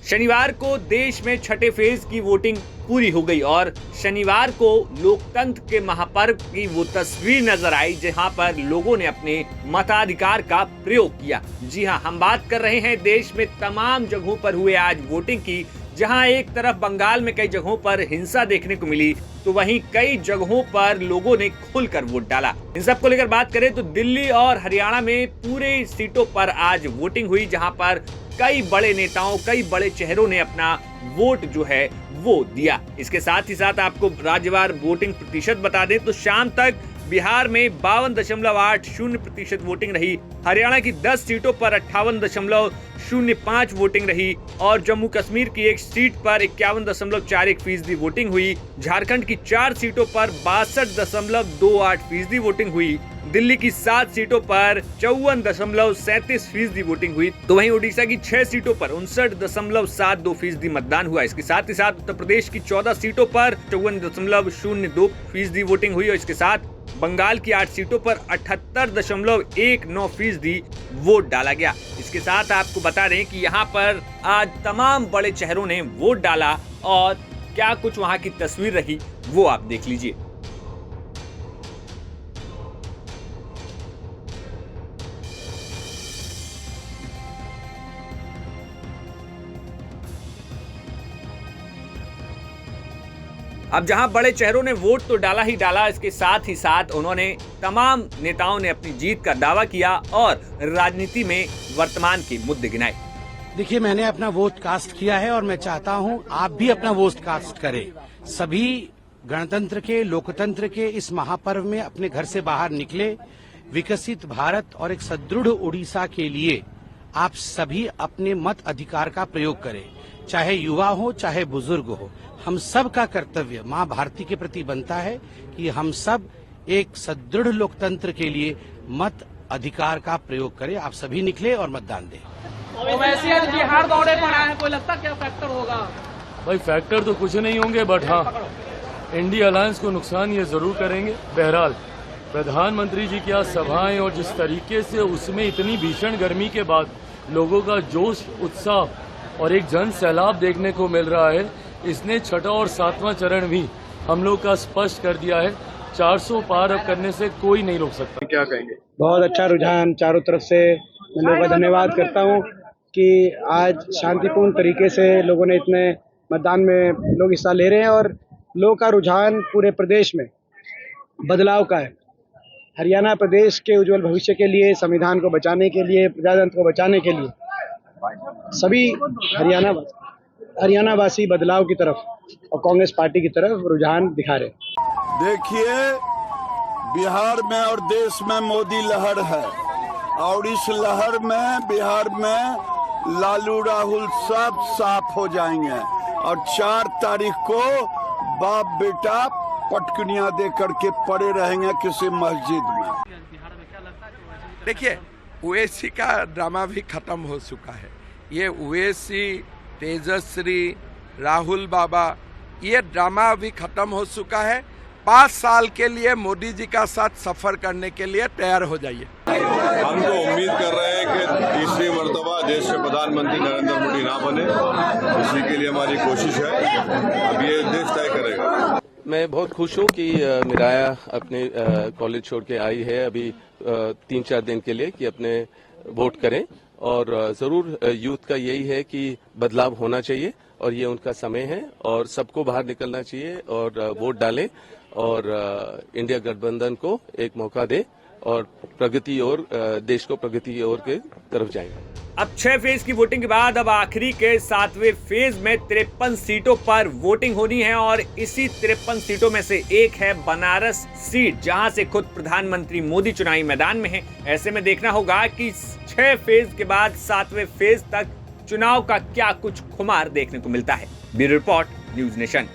शनिवार को देश में छठे फेज की वोटिंग पूरी हो गई और शनिवार को लोकतंत्र के महापर्व की वो तस्वीर नजर आई जहां पर लोगों ने अपने मताधिकार का प्रयोग किया। जी हां, हम बात कर रहे हैं देश में तमाम जगहों पर हुए आज वोटिंग की, जहां एक तरफ बंगाल में कई जगहों पर हिंसा देखने को मिली तो वहीं कई जगहों पर लोगों ने खुलकर वोट डाला। इन सब को लेकर बात करें तो दिल्ली और हरियाणा में पूरे सीटों पर आज वोटिंग हुई, जहां पर कई बड़े नेताओं, कई बड़े चेहरों ने अपना वोट जो है वो दिया। इसके साथ ही साथ आपको राज्यवार वोटिंग प्रतिशत बता दें तो शाम तक बिहार में 52.80% वोटिंग रही, हरियाणा की 10 सीटों पर 58.05 वोटिंग रही और जम्मू कश्मीर की एक सीट पर 51.41% वोटिंग हुई। झारखंड की 4 सीटों पर 62.28% वोटिंग हुई। दिल्ली की 7 सीटों पर 54.37% वोटिंग हुई, तो वहीं ओडिशा की 6 सीटों पर 59.72% मतदान हुआ। इसके साथ ही साथ उत्तर प्रदेश की 14 सीटों पर 54.02% वोटिंग हुई और इसके साथ बंगाल की 8 सीटों पर 78.19% वोट डाला गया। इसके साथ आपको बता दें कि यहाँ पर आज तमाम बड़े चेहरों ने वोट डाला और क्या कुछ वहाँ की तस्वीर रही वो आप देख लीजिए। अब जहां बड़े चेहरों ने वोट तो डाला ही डाला, इसके साथ ही साथ उन्होंने तमाम नेताओं ने अपनी जीत का दावा किया और राजनीति में वर्तमान के मुद्दे गिनाए। देखिए, मैंने अपना वोट कास्ट किया है और मैं चाहता हूं आप भी अपना वोट कास्ट करें। सभी गणतंत्र के, लोकतंत्र के इस महापर्व में अपने घर से बाहर निकले, विकसित भारत और एक सुदृढ़ उड़ीसा के लिए आप सभी अपने मत अधिकार का प्रयोग करें, चाहे युवा हो चाहे बुजुर्ग हो। हम सब का कर्तव्य माँ भारती के प्रति बनता है कि हम सब एक सुदृढ़ लोकतंत्र के लिए मत अधिकार का प्रयोग करें। आप सभी निकले और मतदान दें। तो वैसे आज बिहार दौरे पर आए हैं, कोई लगता क्या फैक्टर होगा? भाई फैक्टर तो कुछ नहीं होंगे, बट हाँ इंडिया अलायंस को नुकसान ये जरूर करेंगे। बहरहाल प्रधानमंत्री जी की आज सभाएं और जिस तरीके से उसमें इतनी भीषण गर्मी के बाद लोगों का जोश, उत्साह और एक जन सैलाब देखने को मिल रहा है, इसने छठा और 7वां चरण भी हम लोग का स्पष्ट कर दिया है। 400 पार अब करने से कोई नहीं रोक सकता। क्या कहेंगे? बहुत अच्छा रुझान चारों तरफ से। मैं लोगों का धन्यवाद करता हूं कि आज शांतिपूर्ण तरीके से लोगों ने इतने मतदान में लोग हिस्सा ले रहे हैं और लोगों का रुझान पूरे प्रदेश में बदलाव का है। हरियाणा प्रदेश के उज्जवल भविष्य के लिए, संविधान को बचाने के लिए, प्रजातंत्र को बचाने के लिए सभी हरियाणावासी बदलाव की तरफ और कांग्रेस पार्टी की तरफ रुझान दिखा रहे हैं। देखिए, बिहार में और देश में मोदी लहर है और इस लहर में बिहार में लालू राहुल सब साफ हो जाएंगे और 4 तारीख को बाप बेटा पटकनियां दे करके पड़े रहेंगे किसी मस्जिद में। देखिए, ओवैसी का ड्रामा भी खत्म हो चुका है। ये ओवैसी, तेजस्वी, राहुल बाबा, ये ड्रामा भी खत्म हो चुका है। 5 साल के लिए मोदी जी का साथ सफर करने के लिए तैयार हो जाइए। हम तो उम्मीद कर रहे हैं कि तीसरी मर्तबा देश के प्रधानमंत्री नरेंद्र मोदी ना बने, इसी के लिए हमारी कोशिश है। अब ये देश तय करेगा। मैं बहुत खुश हूँ कि मिराया अपने कॉलेज छोड़ के आई है अभी 3-4 दिन के लिए कि अपने वोट करें और जरूर यूथ का यही है कि बदलाव होना चाहिए और ये उनका समय है और सबको बाहर निकलना चाहिए और वोट डालें और इंडिया गठबंधन को एक मौका दे और प्रगति और देश को प्रगति की ओर के तरफ जाएंगे। अब 6 फेज की वोटिंग के बाद अब आखिरी के 7वें फेज में 53 सीटों पर वोटिंग होनी है और इसी 53 सीटों में से एक है बनारस सीट, जहां से खुद प्रधानमंत्री मोदी चुनावी मैदान में हैं। ऐसे में देखना होगा कि 6 फेज के बाद 7वें फेज तक चुनाव का क्या कुछ खुमार देखने को मिलता है। Bureau report, news nation.